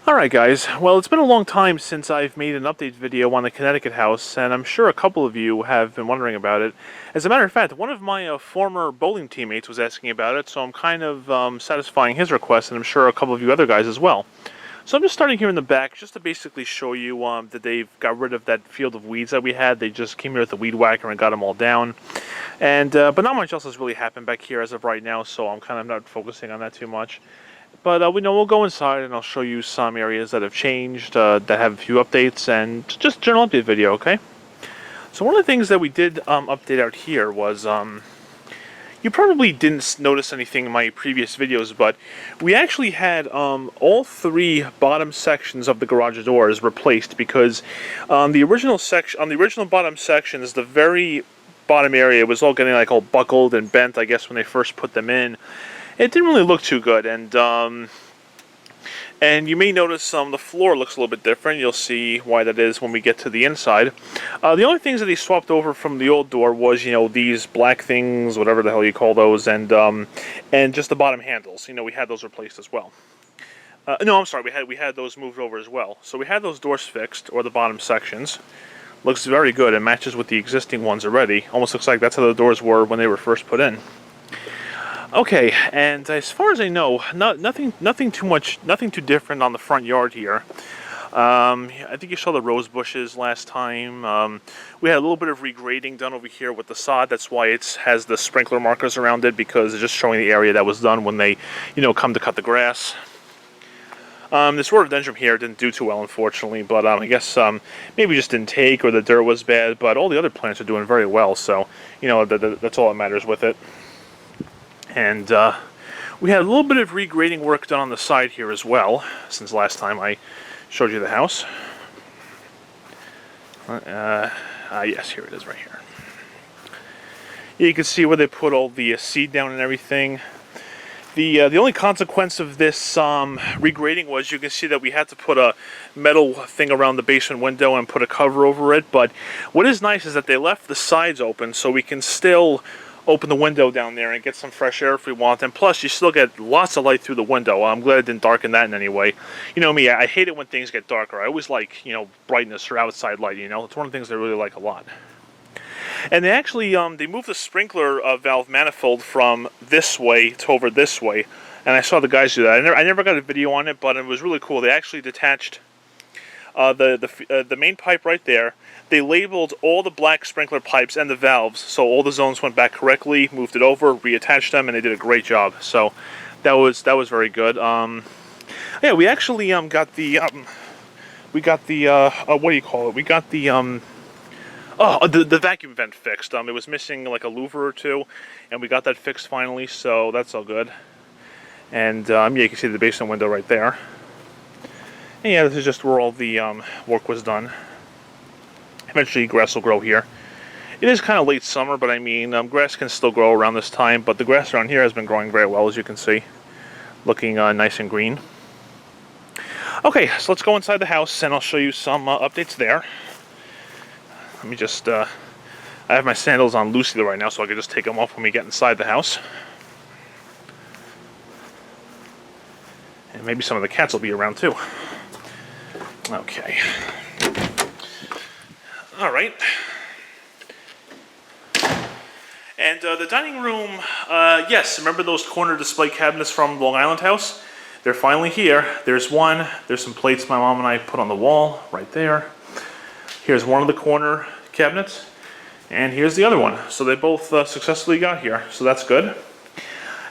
Alright guys, well it's been a long time since I've made an update video on the Connecticut house, and I'm sure a couple of you have been wondering about it. As a matter of fact, one of my former bowling teammates was asking about it, so I'm kind of satisfying his request, and I'm sure a couple of you other guys as well. So I'm just starting here in the back, just to basically show you that they've got rid of that field of weeds that we had. They just came here with the weed whacker and got them all down. And but not much else has really happened back here as of right now, so I'm kind of not focusing on that too much. But we'll go inside and I'll show you some areas that have changed, that have a few updates, and just a general update video, okay? So one of the things that we did update out here was, you probably didn't notice anything in my previous videos, but we actually had all three bottom sections of the garage doors replaced, because the original bottom sections, the very bottom area was all getting like all buckled and bent, I guess, when they first put them in. It didn't really look too good, and you may notice the floor looks a little bit different. You'll see why that is when we get to the inside. The only things that they swapped over from the old door was, these black things, whatever the hell you call those, and just the bottom handles. We had those replaced as well. No, I'm sorry, we had those moved over as well. So we had those doors fixed, or the bottom sections. Looks very good and matches with the existing ones already. Almost looks like that's how the doors were when they were first put in. Okay, and as far as I know, nothing too different on the front yard here. I think you saw the rose bushes last time. We had a little bit of regrading done over here with the sod. That's why it has the sprinkler markers around it, because it's just showing the area that was done when they, come to cut the grass. This rhododendron here didn't do too well, unfortunately, but I guess maybe just didn't take, or the dirt was bad. But all the other plants are doing very well, so that's all that matters with it. And we had a little bit of regrading work done on the side here as well, since last time I showed you the house. Yes, here it is right here. You can see where they put all the seed down and everything. The only consequence of this regrading was, you can see that we had to put a metal thing around the basement window and put a cover over it. But what is nice is that they left the sides open, so we can still open the window down there and get some fresh air if we want, and plus you still get lots of light through the window. I'm glad it didn't darken that in any way. You know me, I hate it when things get darker. I always like, brightness or outside light, It's one of the things I really like a lot. And they actually, they moved the sprinkler valve manifold from this way to over this way, and I saw the guys do that. I never got a video on it, but it was really cool. They actually detached the main pipe right there. They labeled all the black sprinkler pipes and the valves, so all the zones went back correctly, moved it over, reattached them, and they did a great job. So that was very good. Yeah, we actually got the what do you call it? We got the the vacuum vent fixed. It was missing like a louver or two, and we got that fixed finally, so that's all good. And yeah, you can see the basement window right there. And yeah, this is just where all the work was done. Eventually grass will grow here. It is kind of late summer, but I mean, grass can still grow around this time, but the grass around here has been growing very well, as you can see. Looking nice and green. Okay, so let's go inside the house and I'll show you some updates there. Let me just, I have my sandals on loosely right now, so I can just take them off when we get inside the house. And maybe some of the cats will be around too. Okay. Alright. And the dining room, yes, remember those corner display cabinets from Long Island House? They're finally here. There's one. There's some plates my mom and I put on the wall right there. Here's one of the corner cabinets. And here's the other one. So they both successfully got here. So that's good.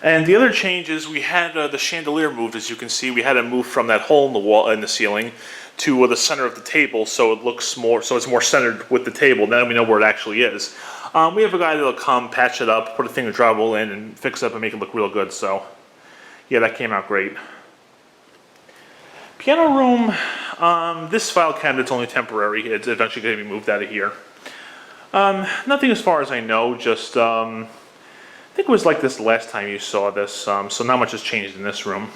And the other change is we had the chandelier moved, as you can see. We had it moved from that hole in the wall, in the ceiling, to the center of the table, so it looks more, so it's more centered with the table. Now we know where it actually is. We have a guy that'll come, patch it up, put a thing of drywall in, and fix it up and make it look real good. So, yeah, that came out great. Piano room. This file cabinet's only temporary. It's eventually going to be moved out of here. Nothing as far as I know. Just I think it was like this last time you saw this. So not much has changed in this room.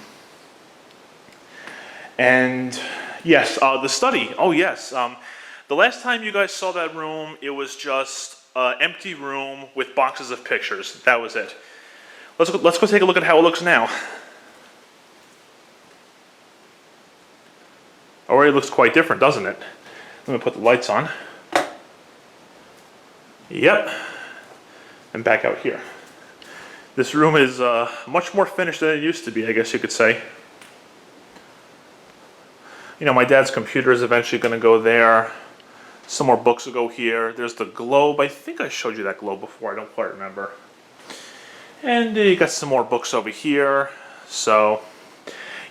And yes, the study. Oh yes. The last time you guys saw that room, it was just an empty room with boxes of pictures. That was it. Let's go take a look at how it looks now. Already looks quite different, doesn't it? Let me put the lights on. Yep. And back out here. This room is much more finished than it used to be, I guess you could say. You know, my dad's computer is eventually going to go there. Some more books will go here. There's the globe. I think I showed you that globe before. I don't quite remember. And you got some more books over here. So,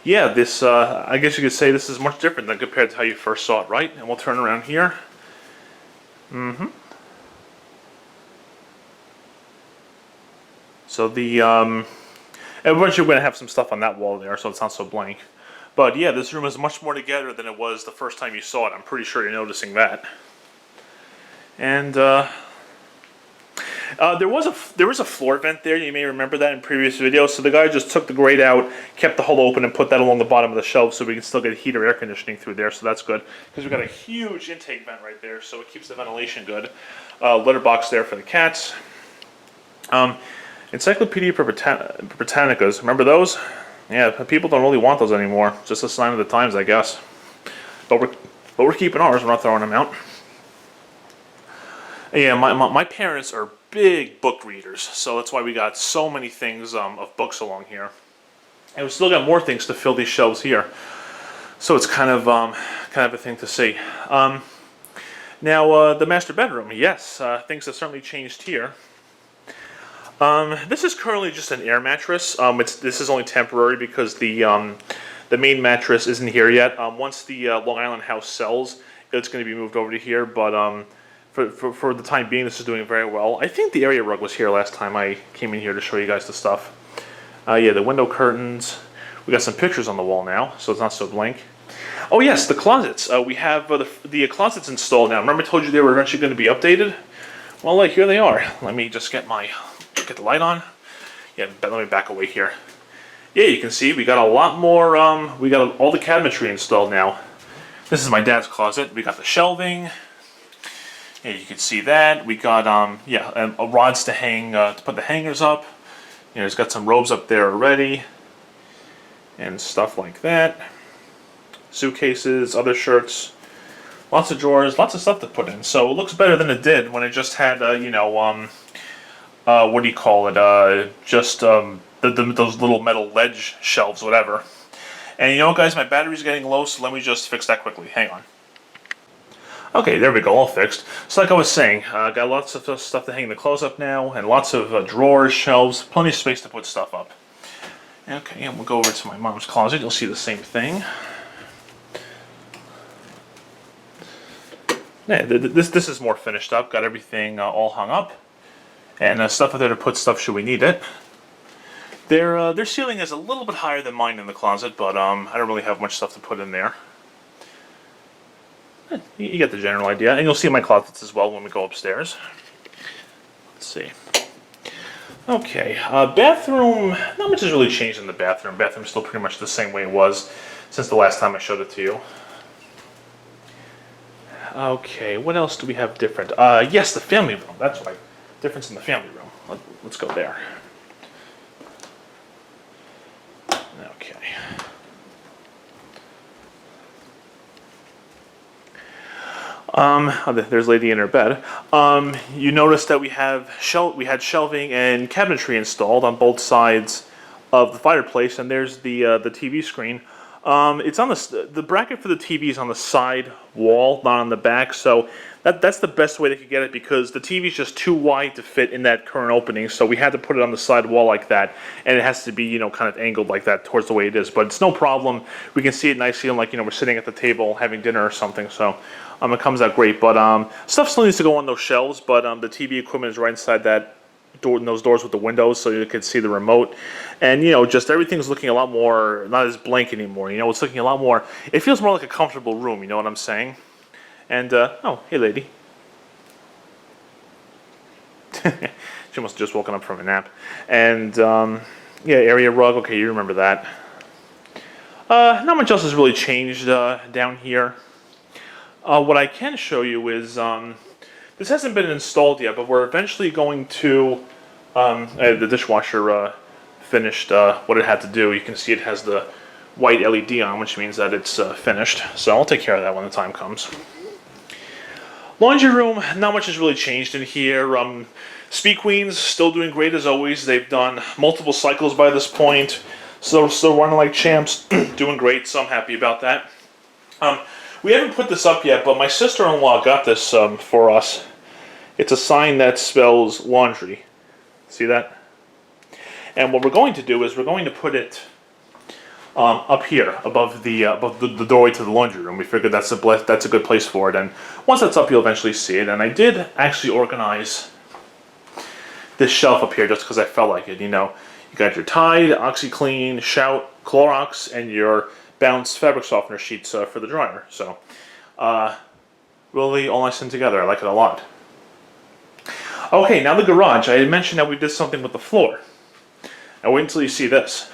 yeah, this, I guess you could say this is much different than compared to how you first saw it, right? And we'll turn around here. So the, eventually we're going to have some stuff on that wall there, so it's not so blank. But yeah, this room is much more together than it was the first time you saw it. I'm pretty sure you're noticing that. And there was a floor vent there. You may remember that in previous videos. So the guy just took the grate out, kept the hole open, and put that along the bottom of the shelf so we can still get heat or air conditioning through there. So that's good because we've got a huge intake vent right there, so it keeps the ventilation good. Litter box there for the cats. Encyclopedia Britannicas. Remember those? Yeah, people don't really want those anymore. Just a sign of the times, I guess. But we're keeping ours. We're not throwing them out. Yeah, my parents are big book readers, so that's why we got so many things of books along here. And we still got more things to fill these shelves here. So it's kind of a thing to see. Now the master bedroom. Yes, things have certainly changed here. This is currently just an air mattress. This is only temporary because the main mattress isn't here yet. Once the Long Island house sells, it's going to be moved over to here. But for the time being, this is doing very well. I think the area rug was here last time I came in here to show you guys the stuff. Yeah, the window curtains. We got some pictures on the wall now, so it's not so blank. Oh yes, the closets. We have the closets installed now. Remember I told you they were eventually going to be updated? Well, here they are. Let me just get the light on. Yeah, let me back away here. Yeah, you can see we got a lot more, we got all the cabinetry installed now. This is my dad's closet. We got the shelving. Yeah, you can see that. We got, rods to hang, to put the hangers up. You know, he's got some robes up there already. And stuff like that. Suitcases, other shirts. Lots of drawers, lots of stuff to put in. So it looks better than it did when it just had, what do you call it? Those little metal ledge shelves, whatever. And you know what, guys? My battery's getting low, so let me just fix that quickly. Hang on. Okay, there we go, all fixed. So like I was saying, got lots of stuff to hang the clothes up now, and lots of drawers, shelves, plenty of space to put stuff up. Okay, and we'll go over to my mom's closet. You'll see the same thing. Yeah, this is more finished up. Got everything all hung up. And stuff up there to put stuff should we need it. Their ceiling is a little bit higher than mine in the closet, but I don't really have much stuff to put in there. You get the general idea. And you'll see my closets as well when we go upstairs. Let's see. Okay, bathroom. Not much has really changed in the bathroom. Bathroom's still pretty much the same way it was since the last time I showed it to you. Okay, what else do we have different? Yes, the family room. That's right. Difference in the family room. Let's go there. Okay. There's Lady in her bed. You notice that we had shelving and cabinetry installed on both sides of the fireplace, and there's the TV screen. It's on the bracket for the TV is on the side wall, not on the back. So that's the best way they could get it because the TV is just too wide to fit in that current opening. So we had to put it on the side wall like that, and it has to be kind of angled like that towards the way it is. But it's no problem. We can see it nicely, like we're sitting at the table having dinner or something. So it comes out great. But stuff still needs to go on those shelves. But the TV equipment is right inside that door, in those doors with the windows, so you can see the remote. And just everything's looking a lot more not as blank anymore. It's looking a lot more. It feels more like a comfortable room. You know what I'm saying? And oh, hey, lady. She must have just woken up from a nap. And yeah, area rug. Okay, you remember that. Not much else has really changed down here. What I can show you is this hasn't been installed yet, but we're eventually going to. The dishwasher finished what it had to do. You can see it has the white LED on, which means that it's finished. So I'll take care of that when the time comes. Laundry room, not much has really changed in here. Speed Queens still doing great as always. They've done multiple cycles by this point, so still running like champs, doing great. So I'm happy about that. We haven't put this up yet, but my sister-in-law got this for us. It's a sign that spells laundry. See that? And what we're going to do is we're going to put it up here above the doorway to the laundry room. We figured that's a good place for it. And once that's up, you'll eventually see it. And I did actually organize this shelf up here just because I felt like it. You know, you got your Tide, OxyClean, Shout, Clorox, and your Bounce fabric softener sheets for the dryer. So really all nice and together. I like it a lot. Okay, now the garage. I had mentioned that we did something with the floor. Now wait until you see this.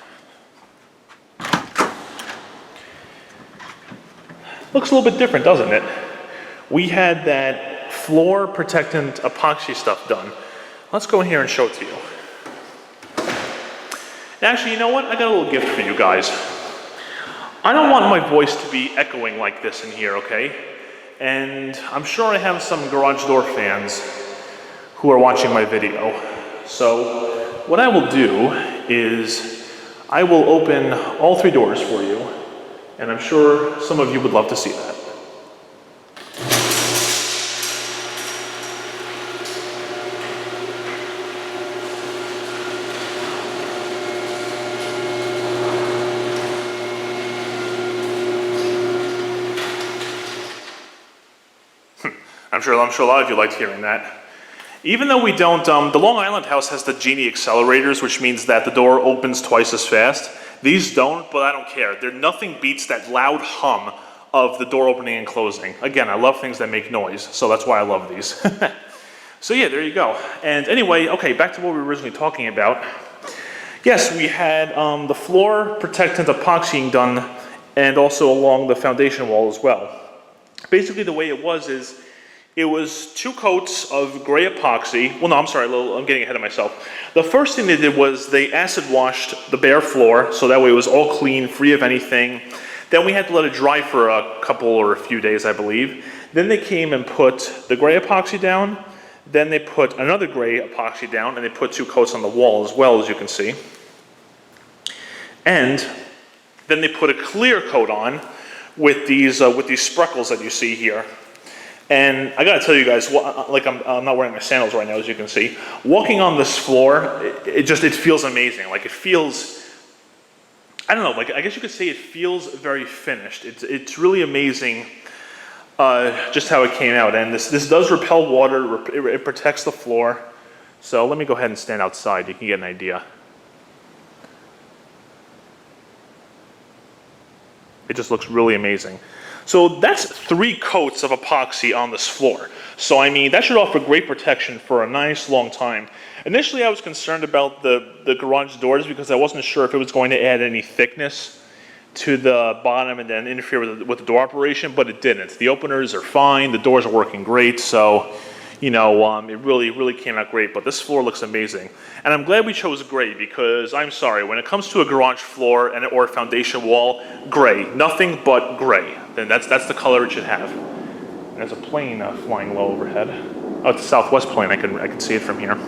Looks a little bit different, doesn't it? We had that floor protectant epoxy stuff done. Let's go in here and show it to you. And actually, you know what? I got a little gift for you guys. I don't want my voice to be echoing like this in here, okay? And I'm sure I have some garage door fans who are watching my video. So what I will do is I will open all 3 doors for you, and I'm sure some of you would love to see that. I'm sure a lot of you liked hearing that. Even though we don't, the Long Island house has the Genie accelerators, which means that the door opens twice as fast. These don't, but I don't care. Nothing beats that loud hum of the door opening and closing. Again, I love things that make noise, so that's why I love these. So yeah, there you go. And anyway, okay, back to what we were originally talking about. Yes, we had the floor protectant epoxying done, and also along the foundation wall as well. Basically, the way it was it was 2 coats of gray epoxy. Well, no, I'm sorry, I'm getting ahead of myself. The first thing they did was they acid washed the bare floor, so that way it was all clean, free of anything. Then we had to let it dry for a couple or a few days, I believe. Then they came and put the gray epoxy down. Then they put another gray epoxy down, and they put 2 coats on the wall as well, as you can see. And then they put a clear coat on with these spreckles that you see here. And I gotta tell you guys, like I'm not wearing my sandals right now, as you can see. Walking on this floor, it feels amazing. Like it feels, I don't know, like I guess you could say it feels very finished. It's really amazing just how it came out. And this does repel water, it protects the floor. So let me go ahead and stand outside, you can get an idea. It just looks really amazing. So that's 3 coats of epoxy on this floor. So I mean, that should offer great protection for a nice long time. Initially, I was concerned about the garage doors because I wasn't sure if it was going to add any thickness to the bottom and then interfere with the door operation, but it didn't. The openers are fine, the doors are working great, so you know, it really came out great. But this floor looks amazing. And I'm glad we chose gray because I'm sorry, when it comes to a garage floor or a foundation wall, gray, nothing but gray. Then that's the color it should have. And there's a plane flying low overhead. Oh, it's a Southwest plane. I can see it from here.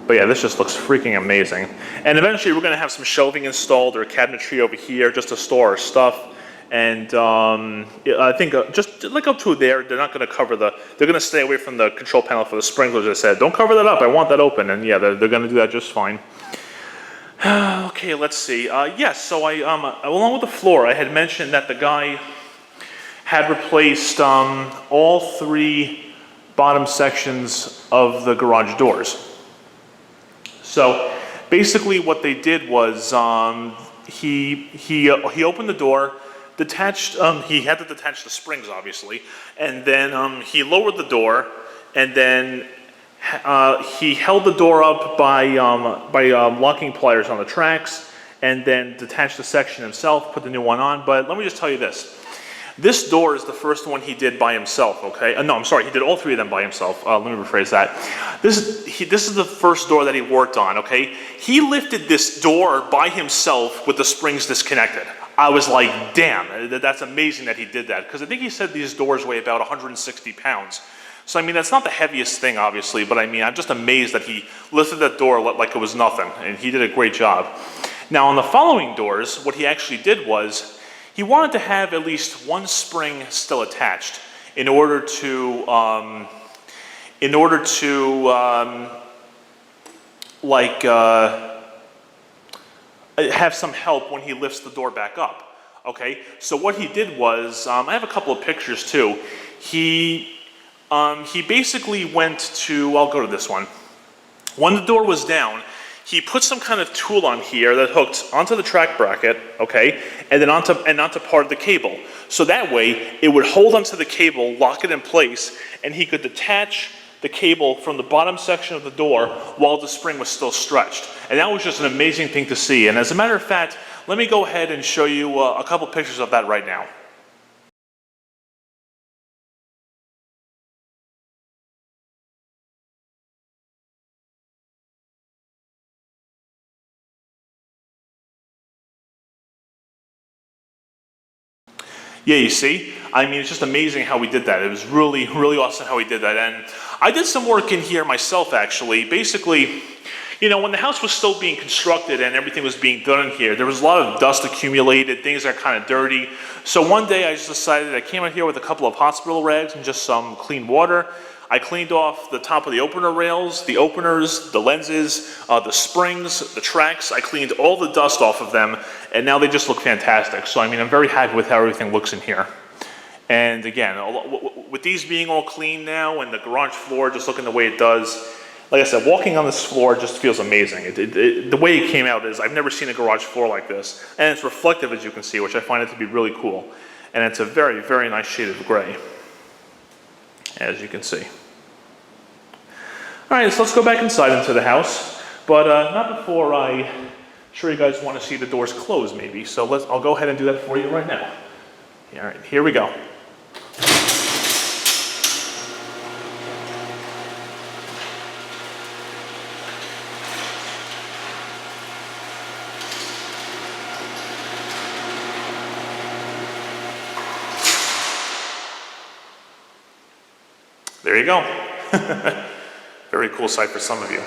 But yeah, this just looks freaking amazing. And eventually we're going to have some shelving installed or a cabinetry over here just to store our stuff. And I think just like up to there, they're not going to cover they're going to stay away from the control panel for the sprinklers. I said, don't cover that up. I want that open. And yeah, they're going to do that just fine. Okay, let's see. Yes, so along with the floor, I had mentioned that the guy had replaced all 3 bottom sections of the garage doors. So basically what they did was he opened the door, detached, he had to detach the springs obviously, and then he lowered the door, and then he held the door up by locking pliers on the tracks, and then detached the section himself, put the new one on. But let me just tell you this. This door is the first one he did by himself, okay? No, I'm sorry, he did all three of them by himself. Let me rephrase that. This is the first door that he worked on, okay? He lifted this door by himself with the springs disconnected. I was like, damn, that's amazing that he did that. Because I think he said these doors weigh about 160 pounds. So, I mean, that's not the heaviest thing, obviously, but I mean, I'm just amazed that he lifted that door like it was nothing, and he did a great job. Now, on the following doors, what he actually did was, he wanted to have at least one spring still attached in order to have some help when he lifts the door back up. Okay, so what he did was, I have a couple of pictures too. He basically went to, I'll go to this one. When the door was down, he put some kind of tool on here that hooked onto the track bracket, okay, and then onto part of the cable. So that way, it would hold onto the cable, lock it in place, and he could detach the cable from the bottom section of the door while the spring was still stretched. And that was just an amazing thing to see. And as a matter of fact, let me go ahead and show you a couple pictures of that right now. Yeah, you see? I mean, it's just amazing how we did that. It was really, really awesome how we did that. And I did some work in here myself, actually. Basically, you know, when the house was still being constructed and everything was being done in here, there was a lot of dust accumulated, things are kind of dirty. So one day I just decided, I came out here with a couple of hospital rags and just some clean water. I cleaned off the top of the opener rails, the openers, the lenses, the springs, the tracks. I cleaned all the dust off of them, and now they just look fantastic. So, I mean, I'm very happy with how everything looks in here. And again, with these being all clean now and the garage floor just looking the way it does, like I said, walking on this floor just feels amazing. The way it came out is, I've never seen a garage floor like this. And it's reflective, as you can see, which I find it to be really cool. And it's a very, very nice shade of gray, as you can see. All right, so let's go back inside into the house, but not before I show you guys want to see the doors closed, maybe. So I'll go ahead and do that for you right now. All right, here we go. There you go. Very cool sight for some of you.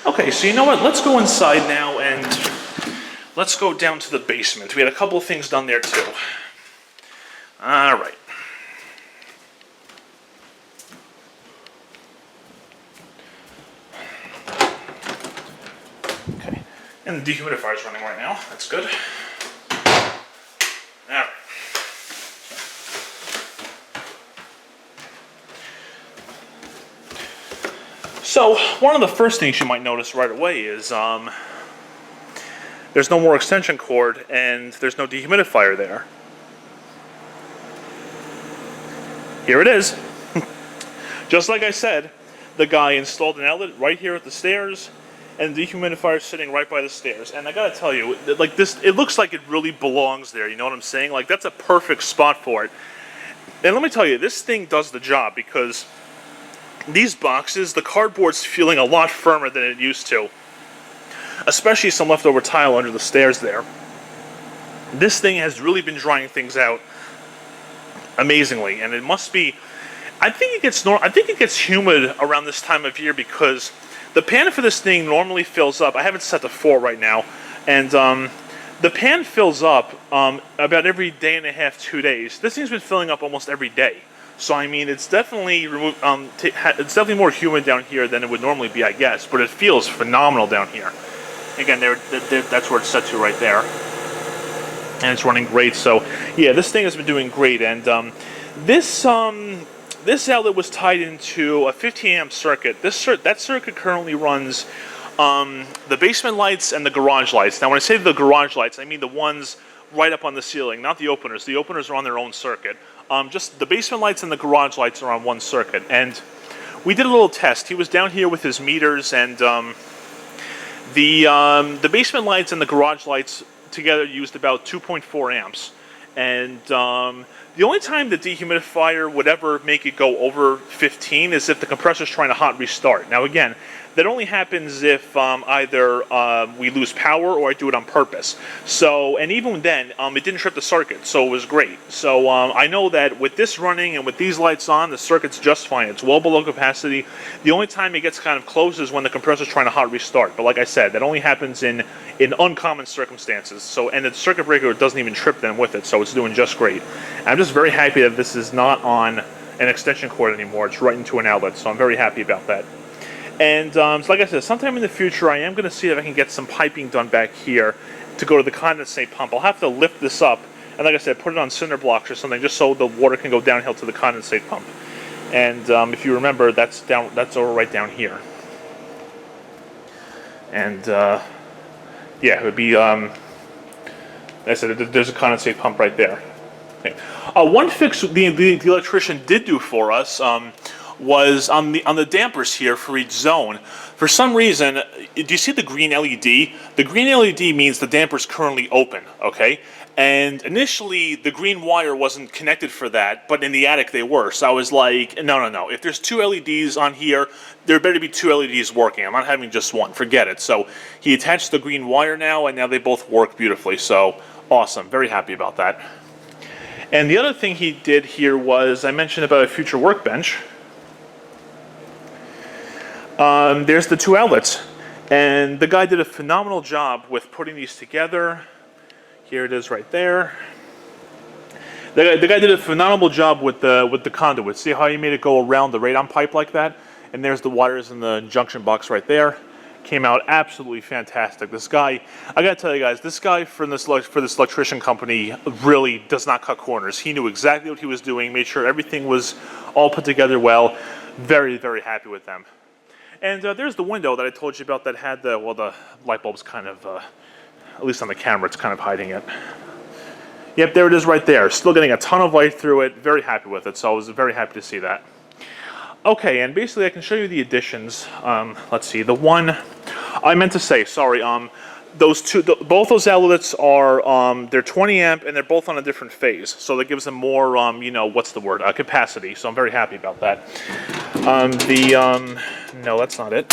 Okay, so you know what? Let's go inside now and let's go down to the basement. We had a couple of things done there too. All right. Okay, and the dehumidifier is running right now. That's good. All right. So, one of the first things you might notice right away is there's no more extension cord and there's no dehumidifier there. Here it is. Just like I said, the guy installed an outlet right here at the stairs and the dehumidifier is sitting right by the stairs. And I gotta tell you, like this, it looks like it really belongs there, you know what I'm saying? Like, that's a perfect spot for it. And let me tell you, this thing does the job because these boxes, the cardboard's feeling a lot firmer than it used to. Especially some leftover tile under the stairs there. This thing has really been drying things out amazingly, and it must be. I think it gets humid around this time of year because the pan for this thing normally fills up. I have it set to 4 right now, and the pan fills up about every day and a half, 2 days. This thing's been filling up almost every day. So I mean, it's definitely it's definitely more humid down here than it would normally be, I guess. But it feels phenomenal down here. Again, that's where it's set to right there, and it's running great. So yeah, this thing has been doing great. And this outlet was tied into a 15 amp circuit. That circuit currently runs the basement lights and the garage lights. Now, when I say the garage lights, I mean the ones right up on the ceiling, not the openers. The openers are on their own circuit. Just the basement lights and the garage lights are on one circuit. And we did a little test. He was down here with his meters, and the basement lights and the garage lights together used about 2.4 amps. And the only time the dehumidifier would ever make it go over 15 is if the compressor's trying to hot restart. Now again, that only happens if either we lose power or I do it on purpose. So, and even then, it didn't trip the circuit, so it was great. So I know that with this running and with these lights on, the circuit's just fine. It's well below capacity. The only time it gets kind of close is when the compressor's trying to hot restart. But like I said, that only happens in uncommon circumstances. So, and the circuit breaker doesn't even trip then with it, so it's doing just great. And I'm just very happy that this is not on an extension cord anymore. It's right into an outlet, so I'm very happy about that. And so like I said, sometime in the future, I am going to see if I can get some piping done back here to go to the condensate pump. I'll have to lift this up, and like I said, put it on cinder blocks or something, just so the water can go downhill to the condensate pump. And if you remember, that's over right down here. And yeah, it would be. Like I said, there's a condensate pump right there. Okay. One fix the electrician did do for us. Was on the dampers here for each zone. For some reason, do you see the green LED? The green LED means the damper's currently open, okay? And initially, the green wire wasn't connected for that, but in the attic they were. So I was like, no. If there's two LEDs on here, there better be two LEDs working. I'm not having just one. Forget it. So he attached the green wire now, and now they both work beautifully. So awesome. Very happy about that. And the other thing he did here was, I mentioned about a future workbench. There's the two outlets, and the guy did a phenomenal job with putting these together. Here it is right there. The guy did a phenomenal job with the conduit. See how he made it go around the radon pipe like that? And there's the wires in the junction box right there. Came out absolutely fantastic. This guy, I gotta tell you guys, this guy for this electrician company really does not cut corners. He knew exactly what he was doing, made sure everything was all put together well. Very, very happy with them. And there's the window that I told you about that had the light bulb's kind of, at least on the camera, it's kind of hiding it. Yep, there it is right there. Still getting a ton of light through it. Very happy with it, so I was very happy to see that. Okay, and basically I can show you the additions. Let's see, the one, I meant to say, sorry, those two, both those outlets are, they're 20 amp and they're both on a different phase. So that gives them more, you know, what's the word, capacity. So I'm very happy about that. No, that's not it.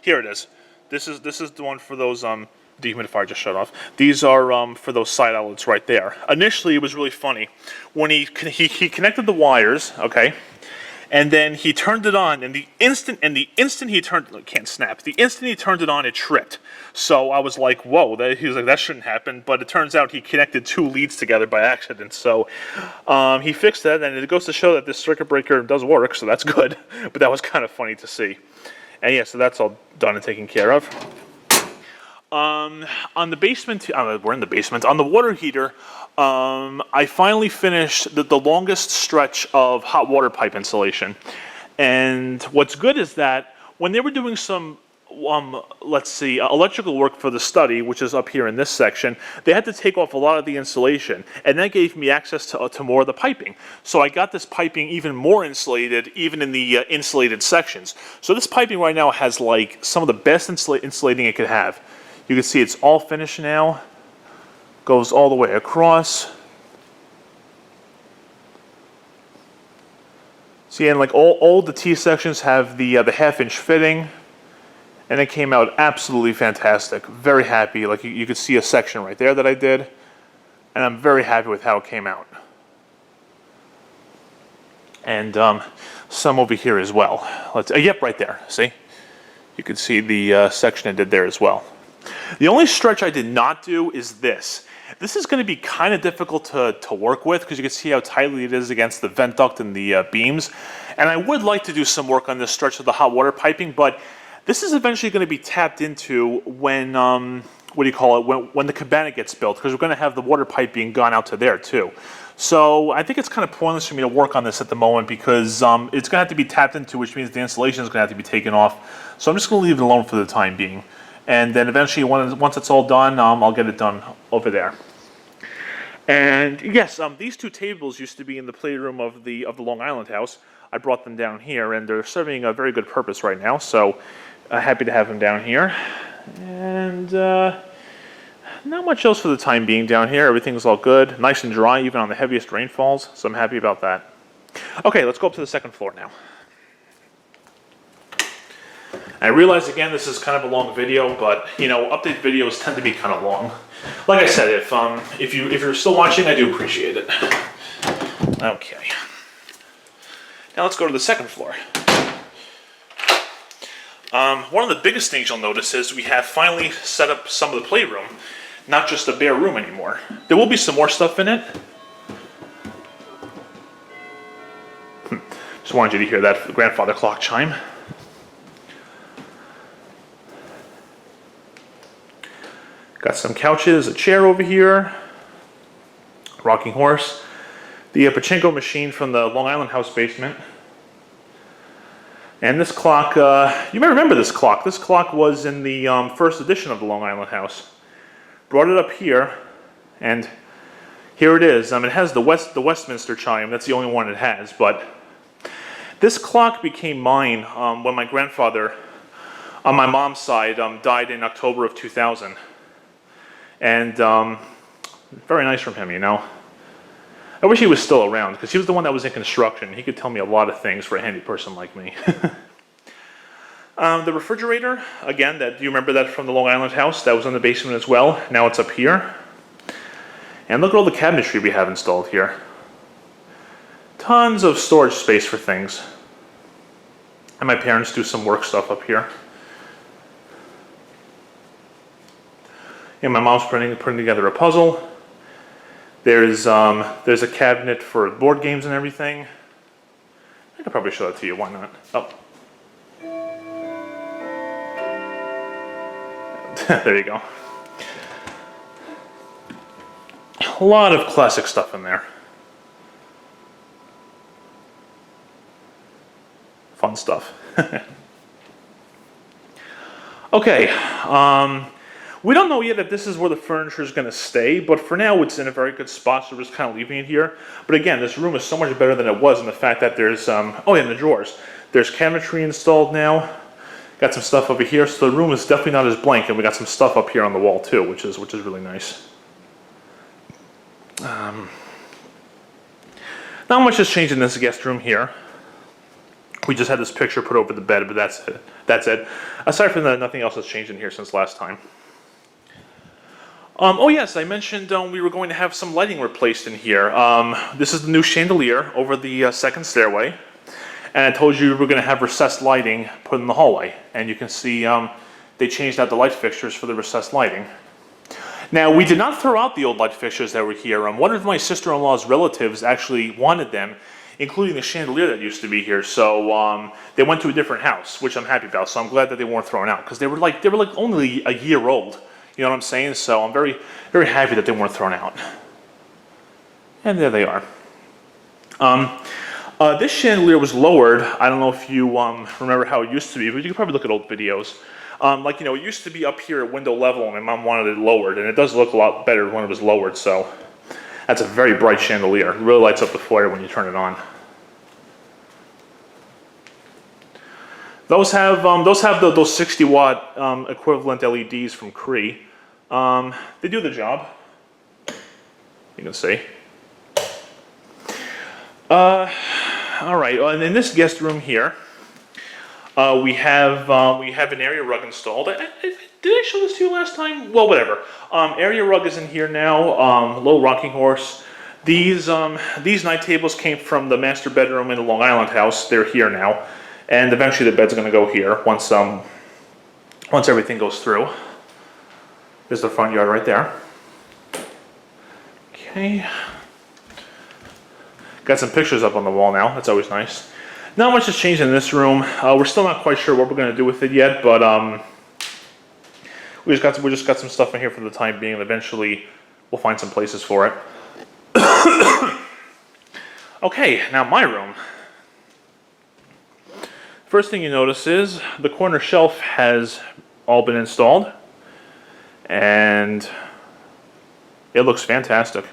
Here it is. This is the one for those, dehumidifier just shut off. These are for those side outlets right there. Initially, it was really funny. When he connected the wires, okay, and then he turned it on, and the instant he turned, can't snap. The instant he turned it on, it tripped. So I was like, whoa, he was like, that shouldn't happen. But it turns out he connected two leads together by accident. So he fixed that, and it goes to show that this circuit breaker does work, so that's good. But that was kind of funny to see. And yeah, so that's all done and taken care of. On the basement, we're in the basement. On the water heater, I finally finished the longest stretch of hot water pipe insulation. And what's good is that when they were doing some, let's see, electrical work for the study, which is up here in this section, they had to take off a lot of the insulation. And that gave me access to more of the piping. So I got this piping even more insulated, even in the insulated sections. So this piping right now has like some of the best insulating it could have. You can see it's all finished now. Goes all the way across. See, and like all the T sections have the half-inch fitting, and it came out absolutely fantastic. Very happy. Like you could see a section right there that I did, and I'm very happy with how it came out. And some over here as well. Yep, right there. See, you can see the section I did there as well. The only stretch I did not do is this. This is going to be kind of difficult to work with because you can see how tightly it is against the vent duct and the beams. And I would like to do some work on this stretch of the hot water piping, but this is eventually going to be tapped into when, what do you call it, when the cabana gets built, because we're going to have the water pipe being gone out to there too. So I think it's kind of pointless for me to work on this at the moment because it's going to have to be tapped into, which means the insulation is going to have to be taken off. So I'm just going to leave it alone for the time being. And then eventually, once it's all done, I'll get it done over there. And yes, these two tables used to be in the playroom of the Long Island house. I brought them down here, and they're serving a very good purpose right now. So happy to have them down here. And not much else for the time being down here. Everything's all good. Nice and dry, even on the heaviest rainfalls, so I'm happy about that. Okay, let's go up to the second floor now. I realize, again, this is kind of a long video, but, you know, update videos tend to be kind of long. Like I said, if you're still watching, I do appreciate it. Okay. Now let's go to the second floor. One of the biggest things you'll notice is we have finally set up some of the playroom, not just a bare room anymore. There will be some more stuff in it. Just wanted you to hear that grandfather clock chime. Got some couches, a chair over here, rocking horse, the pachinko machine from the Long Island house basement. And this clock, you may remember this clock. This clock was in the first edition of the Long Island house. Brought it up here, and here it is. It has the Westminster chime. That's the only one it has. But this clock became mine when my grandfather, on my mom's side, died in October of 2000. And very nice from him, you know. I wish he was still around, because he was the one that was in construction. He could tell me a lot of things for a handy person like me. The refrigerator, again, do you remember that from the Long Island house? That was in the basement as well. Now it's up here. And look at all the cabinetry we have installed here. Tons of storage space for things. And my parents do some work stuff up here. And my mom's putting together a puzzle. There's a cabinet for board games and everything. I could probably show that to you. Why not? Oh, there you go. A lot of classic stuff in there. Fun stuff. Okay. We don't know yet if this is where the furniture is going to stay, but for now it's in a very good spot, so we're just kind of leaving it here. But again, this room is so much better than it was in the fact that there's, oh yeah, in the drawers. There's cabinetry installed now. Got some stuff over here, so the room is definitely not as blank, and we got some stuff up here on the wall too, which is really nice. Not much has changed in this guest room here. We just had this picture put over the bed, but that's it. That's it. Aside from that, nothing else has changed in here since last time. Oh yes, I mentioned we were going to have some lighting replaced in here. This is the new chandelier over the second stairway. And I told you we were going to have recessed lighting put in the hallway. And you can see they changed out the light fixtures for the recessed lighting. Now, we did not throw out the old light fixtures that were here. One of my sister-in-law's relatives actually wanted them, including the chandelier that used to be here. So they went to a different house, which I'm happy about. So I'm glad that they weren't thrown out, because they were like only a year old. You know what I'm saying? So I'm very, very happy that they weren't thrown out. And there they are. This chandelier was lowered. I don't know if you remember how it used to be, but you can probably look at old videos. Like, you know, it used to be up here at window level, and my mom wanted it lowered, and it does look a lot better when it was lowered, so that's a very bright chandelier. It really lights up the foyer when you turn it on. Those have those 60-watt equivalent LEDs from Cree. They do the job. You can see. All right, and in this guest room here, we have an area rug installed. Did I show this to you last time? Well, whatever. Area rug is in here now. Little rocking horse. These night tables came from the master bedroom in the Long Island house. They're here now, and eventually the bed's going to go here once everything goes through. There's the front yard right there. Okay. Got some pictures up on the wall now. That's always nice. Not much has changed in this room. We're still not quite sure what we're going to do with it yet, but we just got some stuff in here for the time being, and eventually we'll find some places for it. Okay, now my room. First thing you notice is the corner shelf has all been installed, and it looks fantastic.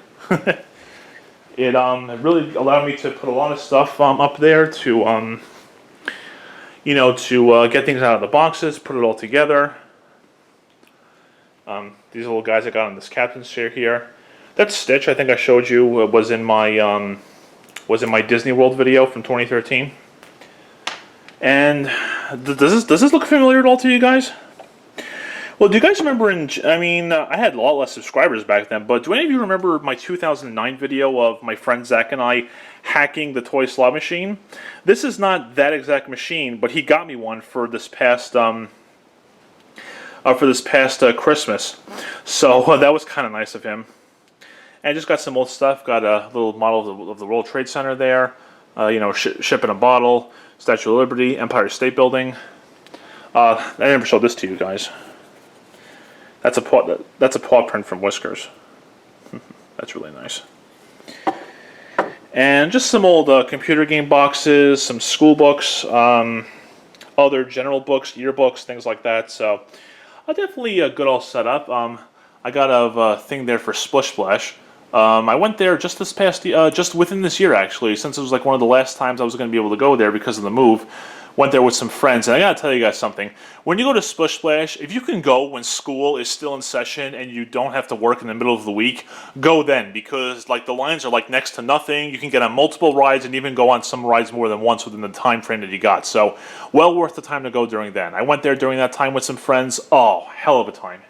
It really allowed me to put a lot of stuff up there to, get things out of the boxes, put it all together. These little guys I got on this captain's chair here. That Stitch I think I showed you was in my Disney World video from 2013. And does this look familiar at all to you guys? Well, do you guys remember I had a lot less subscribers back then, but do any of you remember my 2009 video of my friend Zach and I hacking the toy slot machine? This is not that exact machine, but he got me one for this past Christmas. So that was kind of nice of him. And I just got some old stuff. Got a little model of the World Trade Center there. Ship in a bottle, Statue of Liberty, Empire State Building. I never showed this to you guys. That's a paw print from Whiskers. That's really nice. And just some old computer game boxes, some school books, other general books, yearbooks, things like that. So, definitely a good all set up. I got a thing there for Splish Splash. I went there just this past, just within this year actually, since it was like one of the last times I was going to be able to go there because of the move. Went there with some friends, and I gotta tell you guys something. When you go to Splish Splash, if you can go when school is still in session and you don't have to work in the middle of the week, go then, because like the lines are like next to nothing. You can get on multiple rides and even go on some rides more than once within the time frame that you got. So, well worth the time to go during then. I went there during that time with some friends. Oh, hell of a time.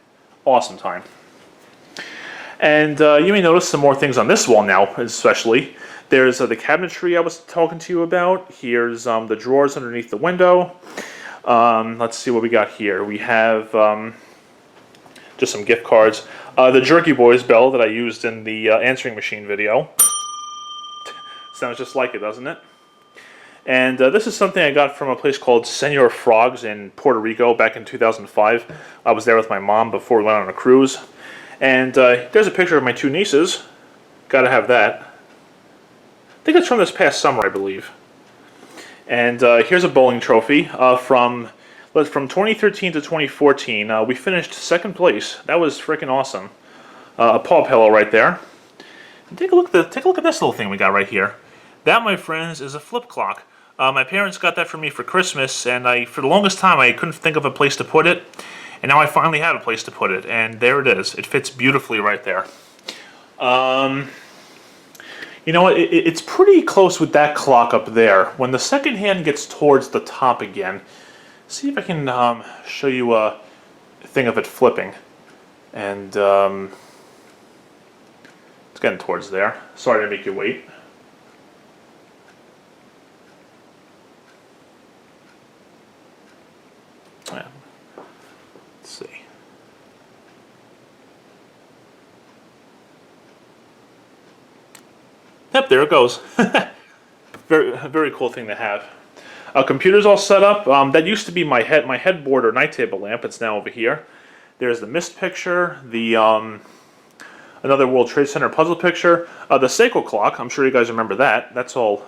Awesome time. And you may notice some more things on this wall now, especially. There's the cabinetry I was talking to you about. Here's the drawers underneath the window. Let's see what we got here. We have just some gift cards. The Jerky Boys bell that I used in the answering machine video. Sounds just like it, doesn't it? And this is something I got from a place called Senor Frogs in Puerto Rico back in 2005. I was there with my mom before we went on a cruise. And there's a picture of my two nieces. Gotta have that. I think it's from this past summer, I believe. And here's a bowling trophy from 2013 to 2014. We finished second place. That was freaking awesome. A paw pillow right there. And take a look at this little thing we got right here. That, my friends, is a flip clock. My parents got that for me for Christmas, and for the longest time I couldn't think of a place to put it. And now I finally have a place to put it, and there it is. It fits beautifully right there. You know what? It's pretty close with that clock up there. When the second hand gets towards the top again, see if I can show you a thing of it flipping. And it's getting towards there. Sorry to make you wait. Yeah. Let's see. Yep, there it goes. Very cool thing to have. Computer's all set up. That used to be my headboard or night table lamp. It's now over here. There's the mist picture, the another World Trade Center puzzle picture, the Seiko clock. I'm sure you guys remember that. That's all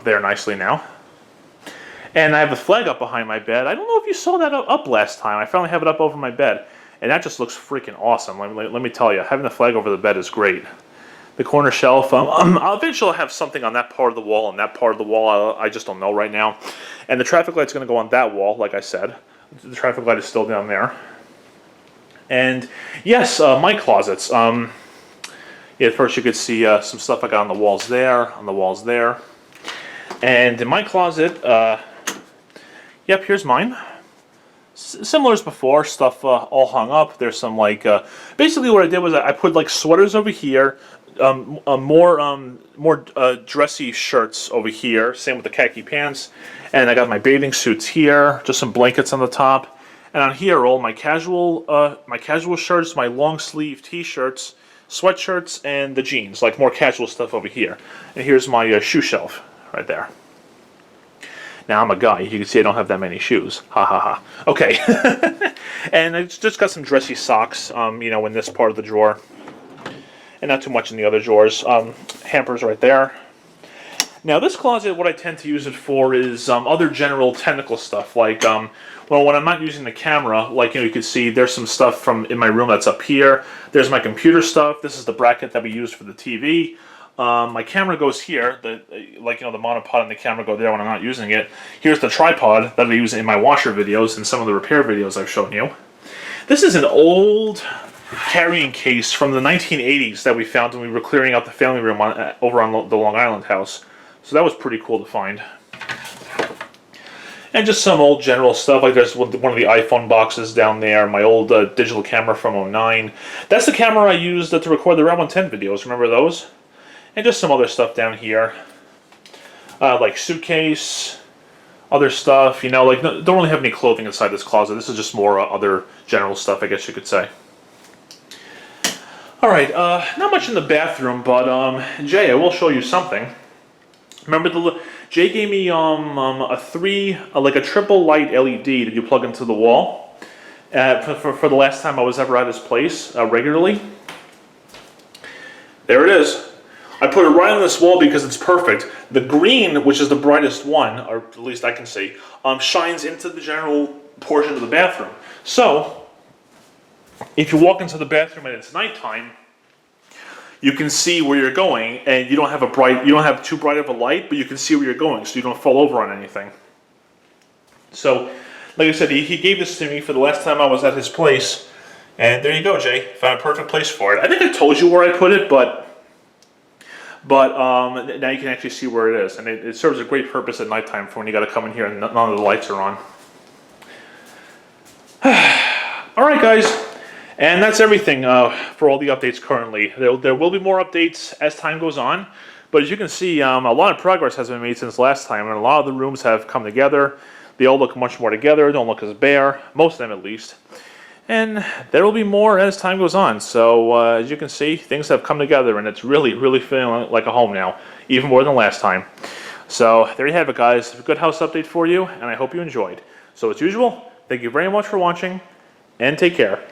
there nicely now. And I have the flag up behind my bed. I don't know if you saw that up last time. I finally have it up over my bed, and that just looks freaking awesome. Let me tell you, having the flag over the bed is great. The corner shelf. I'll eventually have something on that part of the wall, and that part of the wall I just don't know right now. And the traffic light's going to go on that wall, like I said. The traffic light is still down there. And yes, my closets. Yeah, first you could see some stuff I got on the walls there, and in my closet, yep, here's mine. Similar as before, stuff all hung up. There's some basically what I did was I put like sweaters over here, more dressy shirts over here. Same with the khaki pants, and I got my bathing suits here. Just some blankets on the top, and on here are all my casual shirts, my long sleeve t-shirts, sweatshirts, and the jeans, like more casual stuff over here. And here's my shoe shelf right there. Now I'm a guy. You can see I don't have that many shoes. Ha ha ha. Okay. And I just got some dressy socks, in this part of the drawer. And not too much in the other drawers. Hampers right there. Now this closet, what I tend to use it for is other general technical stuff. Like, well, when I'm not using the camera, you can see there's some stuff from in my room that's up here. There's my computer stuff. This is the bracket that we use for the TV. My camera goes here, the monopod and the camera go there when I'm not using it. Here's the tripod that I use in my washer videos and some of the repair videos I've shown you. This is an old carrying case from the 1980s that we found when we were clearing out the family room over on the Long Island house. So that was pretty cool to find. And just some old general stuff, like there's one of the iPhone boxes down there, my old digital camera from '09. That's the camera I used to record the Red 110 videos, remember those? And just some other stuff down here. Like suitcase, other stuff, you know, like don't really have any clothing inside this closet. This is just more other general stuff, I guess you could say. Alright, not much in the bathroom, but Jay, I will show you something. Remember Jay gave me like a triple light LED that you plug into the wall for the last time I was ever at his place regularly. There it is. I put it right on this wall because it's perfect. The green, which is the brightest one, or at least I can see, shines into the general portion of the bathroom. So, if you walk into the bathroom and it's nighttime, you can see where you're going, and you don't have too bright of a light, but you can see where you're going, so you don't fall over on anything. So, like I said, he gave this to me for the last time I was at his place, and there you go, Jay. Found a perfect place for it. I think I told you where I put it, but now you can actually see where it is, and it serves a great purpose at nighttime for when you got to come in here and none of the lights are on. All right, guys. And that's everything for all the updates currently. There will be more updates as time goes on, but as you can see, a lot of progress has been made since last time, and a lot of the rooms have come together. They all look much more together, don't look as bare, most of them at least. And there will be more as time goes on, so as you can see, things have come together, and it's really, really feeling like a home now, even more than last time. So there you have it, guys. A good house update for you, and I hope you enjoyed. So as usual, thank you very much for watching, and take care.